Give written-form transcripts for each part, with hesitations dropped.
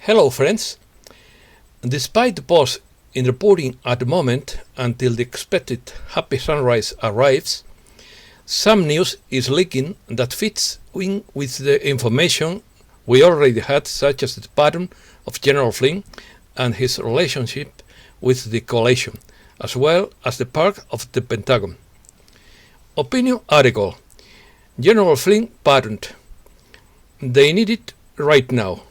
Hello friends! Despite the pause in reporting at the moment until the expected happy sunrise arrives, some news is leaking that fits in with the information we already had, such as the pattern of General Flynn and his relationship with the coalition, as well as the part of the Pentagon. Opinion article: General Flynn pardoned. They need it right now.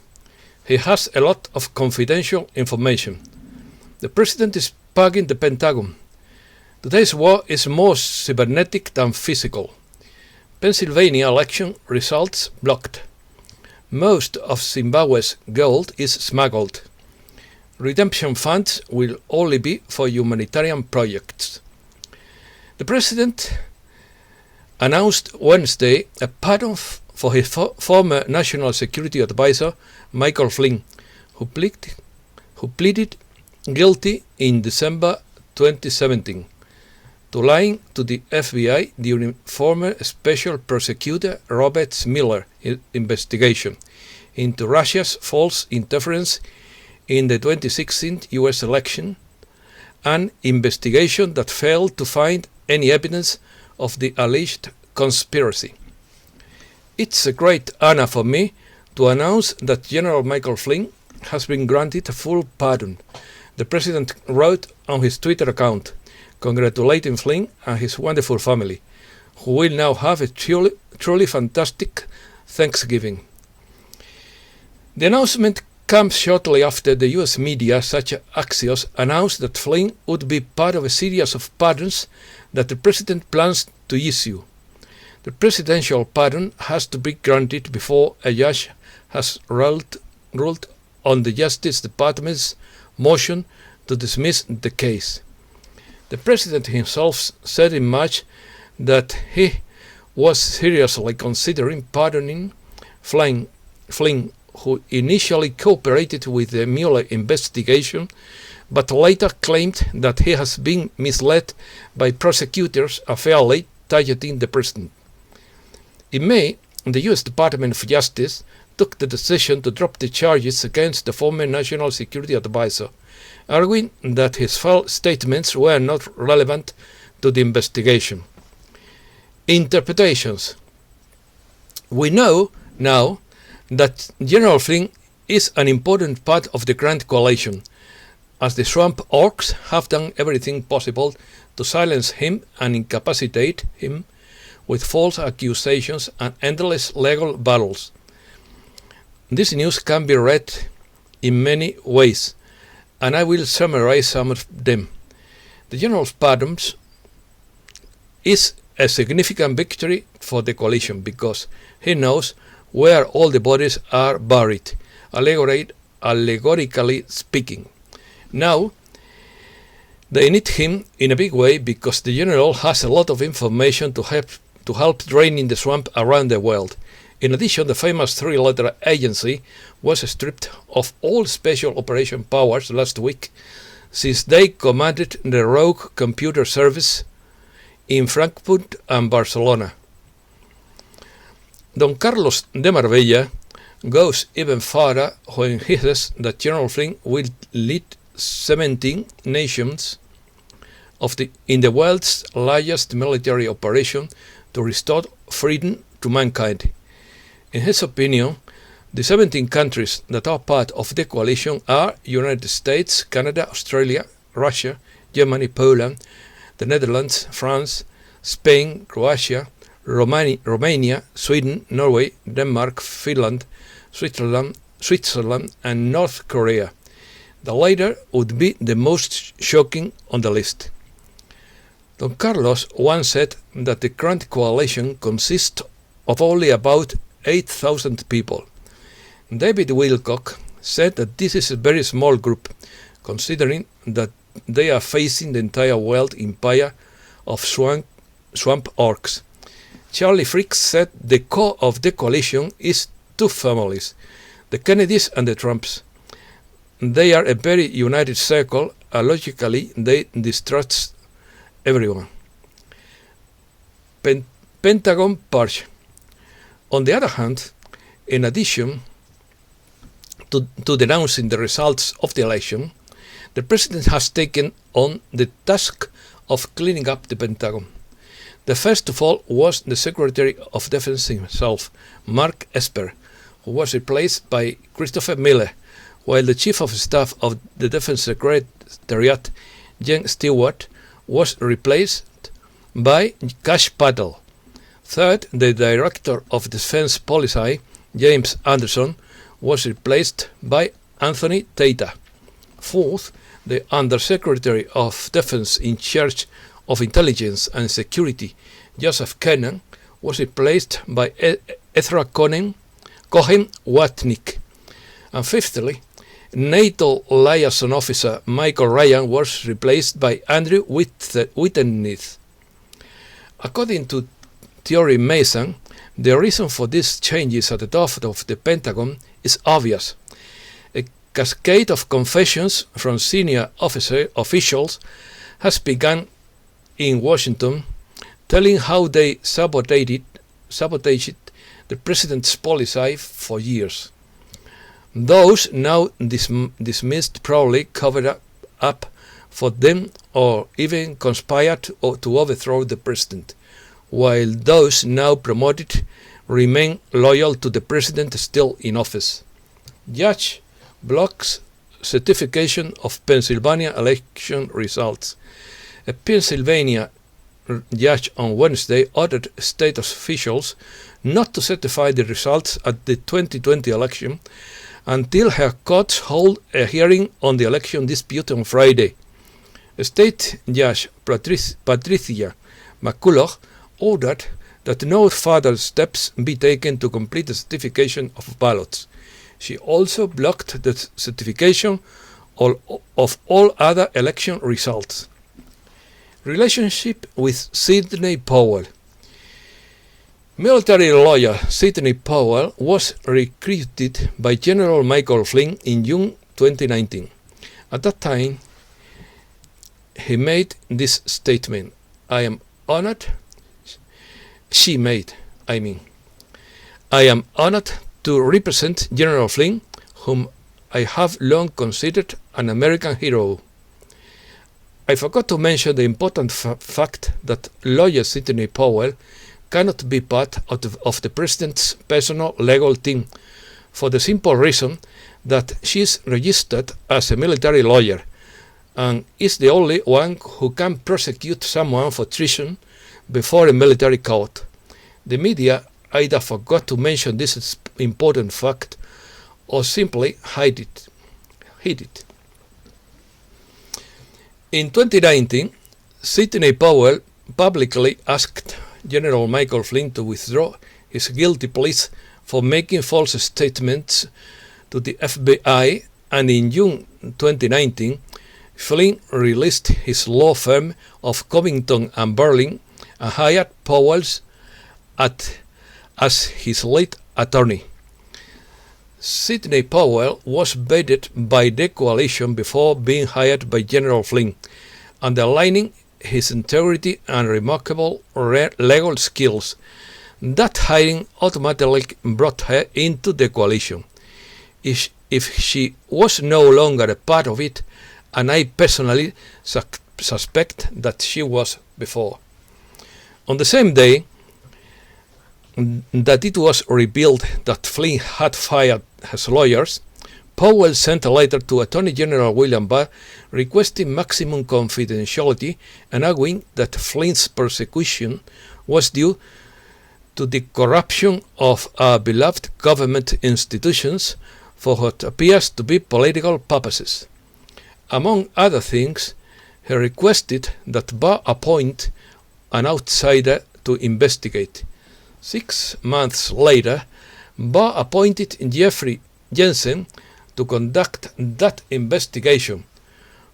He has a lot of confidential information. The president is purging the Pentagon. Today's war is more cybernetic than physical. Pennsylvania election results blocked. Most of Zimbabwe's gold is smuggled. Redemption funds will only be for humanitarian projects. The president announced Wednesday a pardon for his former National Security Advisor, Michael Flynn, who pleaded guilty in December 2017 to lying to the FBI during former Special Prosecutor Robert Mueller's investigation into Russia's false interference in the 2016 US election, an investigation that failed to find any evidence of the alleged conspiracy. It's a great honor for me to announce that General Michael Flynn has been granted a full pardon, the president wrote on his Twitter account, congratulating Flynn and his wonderful family, who will now have a truly fantastic Thanksgiving. The announcement comes shortly after the US media, such as Axios, announced that Flynn would be part of a series of pardons that the president plans to issue. The presidential pardon has to be granted before a judge has ruled on the Justice Department's motion to dismiss the case. The president himself said in March that he was seriously considering pardoning Flynn, who initially cooperated with the Mueller investigation, but later claimed that he has been misled by prosecutors unfairly targeting the president. In May, the U.S. Department of Justice took the decision to drop the charges against the former National Security Advisor, arguing that his false statements were not relevant to the investigation. Interpretations: we know now that General Flynn is an important part of the Grand Coalition, as the swamp orcs have done everything possible to silence him and incapacitate him with false accusations and endless legal battles. This news can be read in many ways, and I will summarize some of them. The General's pardon is a significant victory for the coalition because he knows where all the bodies are buried, allegorically speaking. Now, they need him in a big way because the general has a lot of information to help draining the swamp around the world. In addition, the famous three-letter agency was stripped of all special operation powers last week, since they commanded the rogue computer service in Frankfurt and Barcelona. Don Carlos de Marbella goes even further when he says that General Flynn will lead 17 nations in the world's largest military operation to restore freedom to mankind. In his opinion, the 17 countries that are part of the coalition are United States, Canada, Australia, Russia, Germany, Poland, the Netherlands, France, Spain, Croatia, Romania, Sweden, Norway, Denmark, Finland, Switzerland, and North Korea. The latter would be the most shocking on the list. Don Carlos once said that the Grand Coalition consists of only about 8,000 people. David Wilcock said that this is a very small group, considering that they are facing the entire world empire of swamp orcs. Charlie Fricks said the core of the coalition is two families, the Kennedys and the Trumps. They are a very united circle, and logically they distrust everyone. Pentagon purge. On the other hand, in addition to denouncing the results of the election, the president has taken on the task of cleaning up the Pentagon. The first of all was the Secretary of Defense himself, Mark Esper, who was replaced by Christopher Miller, while the Chief of Staff of the Defense Secretariat, Jen Stewart, was replaced by Kash Patel. Third, the Director of Defense Policy, James Anderson, was replaced by Anthony Tata. Fourth, the Undersecretary of Defense in charge of Intelligence and Security, Joseph Kennan, was replaced by Ezra Cohen Watnick. And fifthly, NATO liaison officer Michael Ryan was replaced by Andrew Whittenith. According to Thierry Mason, the reason for these changes at the top of the Pentagon is obvious. A cascade of confessions from senior officials has begun in Washington, telling how they sabotaged the president's policy for years. Those now dismissed probably covered up for them or even conspired to overthrow the president, while those now promoted remain loyal to the president still in office. Judge blocks certification of Pennsylvania election results. A Pennsylvania judge on Wednesday ordered state officials not to certify the results at the 2020 election until her courts hold a hearing on the election dispute on Friday. State Judge Patricia McCulloch ordered that no further steps be taken to complete the certification of ballots. She also blocked the certification of all other election results. Relationship with Sidney Powell. Military lawyer Sidney Powell was recruited by General Michael Flynn in June 2019. At that time, he made this statement: I am honored to represent General Flynn, whom I have long considered an American hero. I forgot to mention the important fact that lawyer Sidney Powell cannot be part of the president's personal legal team, for the simple reason that she is registered as a military lawyer and is the only one who can prosecute someone for treason before a military court. The media either forgot to mention this important fact or simply hid it. In 2019, Sidney Powell publicly asked General Michael Flynn to withdraw his guilty pleas for making false statements to the FBI, and in June 2019, Flynn released his law firm of Covington and Burling and hired Powell as his lead attorney. Sidney Powell was vetted by the coalition before being hired by General Flynn, underlining his integrity and remarkable legal skills. That hiring automatically brought her into the coalition. If she was no longer a part of it, and I personally suspect that she was before. On the same day that it was revealed that Flynn had fired his lawyers, Powell sent a letter to Attorney General William Barr requesting maximum confidentiality and arguing that Flynn's persecution was due to the corruption of our beloved government institutions for what appears to be political purposes. Among other things, he requested that Barr appoint an outsider to investigate. 6 months later, Barr appointed Jeffrey Jensen to conduct that investigation.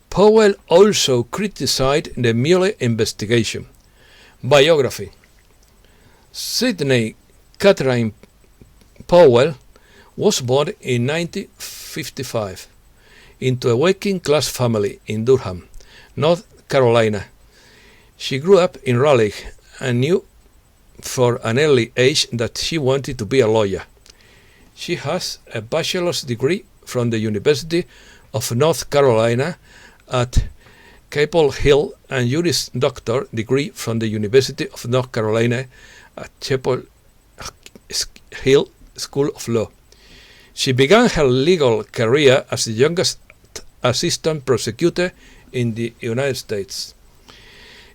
Powell also criticized the Mueller investigation. Biography. Sidney Kathryn Powell was born in 1955 into a working-class family in Durham, North Carolina. She grew up in Raleigh and knew for an early age that she wanted to be a lawyer. She has a bachelor's degree from the University of North Carolina at Chapel Hill and Juris Doctor degree from the University of North Carolina at Chapel Hill School of Law. She began her legal career as the youngest assistant prosecutor in the United States.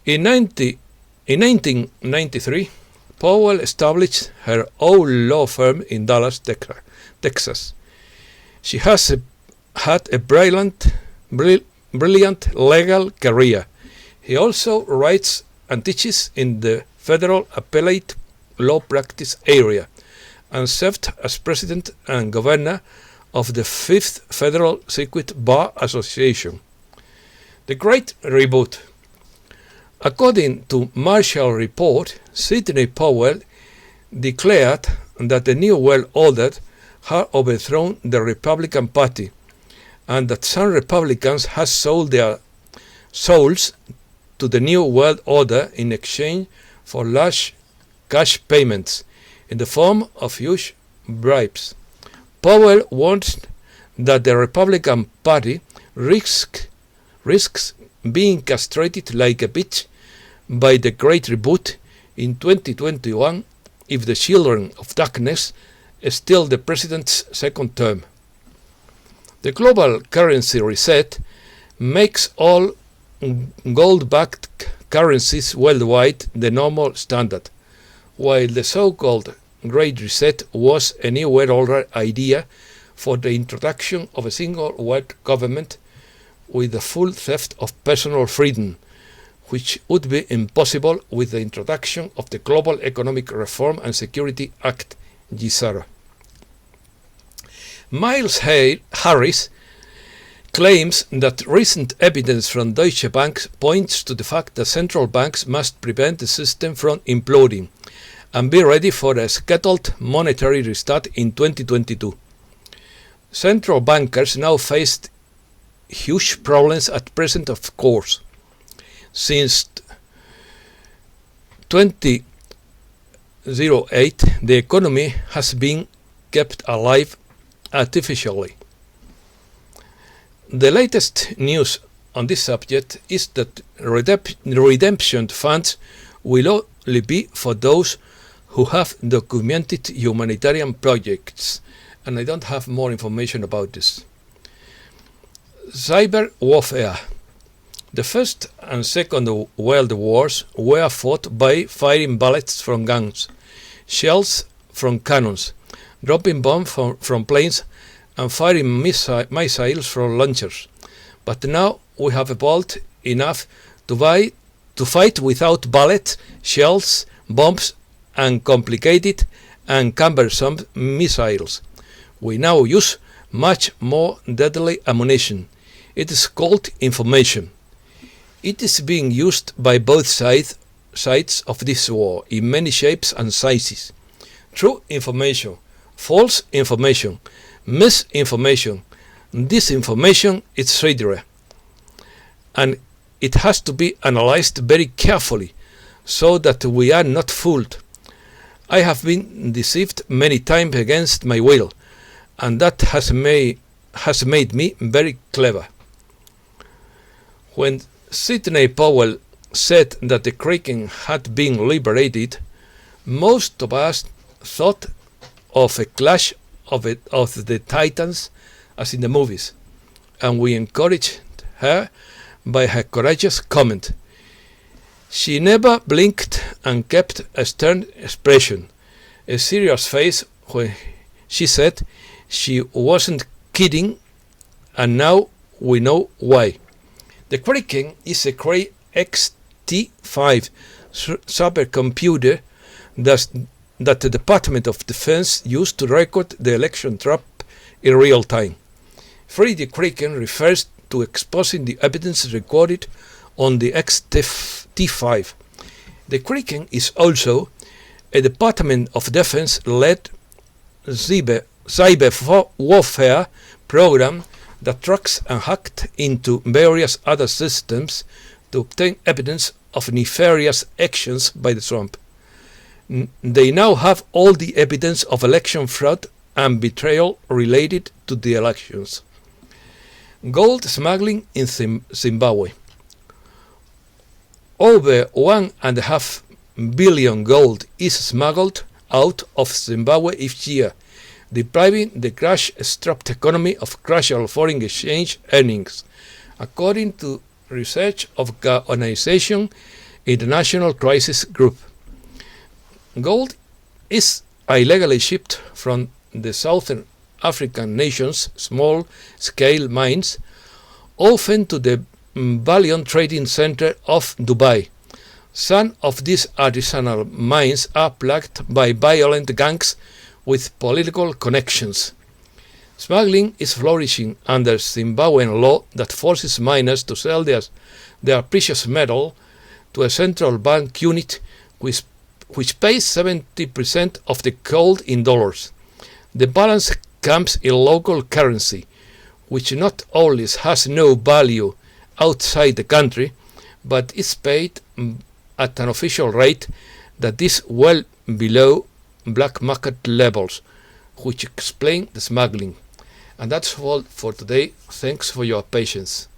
In 1993, Powell established her own law firm in Dallas, Texas. She has had a brilliant legal career. He also writes and teaches in the federal appellate law practice area, and served as president and governor of the 5th Federal Circuit Bar Association. The Great Reboot. According to Marshall Report, Sidney Powell declared that the New World Order had overthrown the Republican Party, and that some Republicans had sold their souls to the New World Order in exchange for large cash payments in the form of huge bribes. Powell warned that the Republican Party risks being castrated like a bitch by the Great Reboot in 2021 if the Children of Darkness steal the president's second term. The global currency reset makes all gold-backed currencies worldwide the normal standard, while the so-called Great Reset was a New World Order idea for the introduction of a single world government with the full theft of personal freedom, which would be impossible with the introduction of the Global Economic Reform and Security Act, GSARA. Miles Harris claims that recent evidence from Deutsche Bank points to the fact that central banks must prevent the system from imploding and be ready for a scheduled monetary restart in 2022. Central bankers now face huge problems at present, of course. Since 2008, the economy has been kept alive artificially. The latest news on this subject is that redemption funds will only be for those who have documented humanitarian projects, and I don't have more information about this. Cyber warfare. The First and Second World Wars were fought by firing bullets from guns, shells from cannons, dropping bombs from planes, and firing missiles from launchers. But now we have evolved enough to fight without bullets, shells, bombs, and complicated and cumbersome missiles. We now use much more deadly ammunition. It is called information. It is being used by both sides of this war in many shapes and sizes. True information, false information, misinformation, disinformation, etc. And it has to be analyzed very carefully so that we are not fooled. I have been deceived many times against my will, and that has made me very clever. When Sidney Powell said that the Kraken had been liberated, most of us thought of a clash of the Titans as in the movies, and we encouraged her by her courageous comment. She never blinked and kept a stern expression, a serious face when she said she wasn't kidding, and now we know why. The Kraken is a Cray XT5 supercomputer that the Department of Defense used to record the election trap in real time. 3D Kraken refers to exposing the evidence recorded on the XT5. The Kraken is also a Department of Defense-led cyber warfare program that tracks and hacked into various other systems to obtain evidence of nefarious actions by the Trump. They now have all the evidence of election fraud and betrayal related to the elections. Gold smuggling in Zimbabwe. Over 1.5 billion gold is smuggled out of Zimbabwe each year, depriving the crash-strapped economy of crucial foreign exchange earnings, according to research of the organization International Crisis Group. Gold is illegally shipped from the Southern African nations' small-scale mines, often to the bullion trading center of Dubai. Some of these artisanal mines are plagued by violent gangs with political connections. Smuggling is flourishing under Zimbabwean law that forces miners to sell their precious metal to a central bank unit which pays 70% of the gold in dollars. The balance comes in local currency, which not only has no value outside the country, but is paid at an official rate that is well below black market levels, which explain the smuggling. And that's all for today. Thanks for your patience.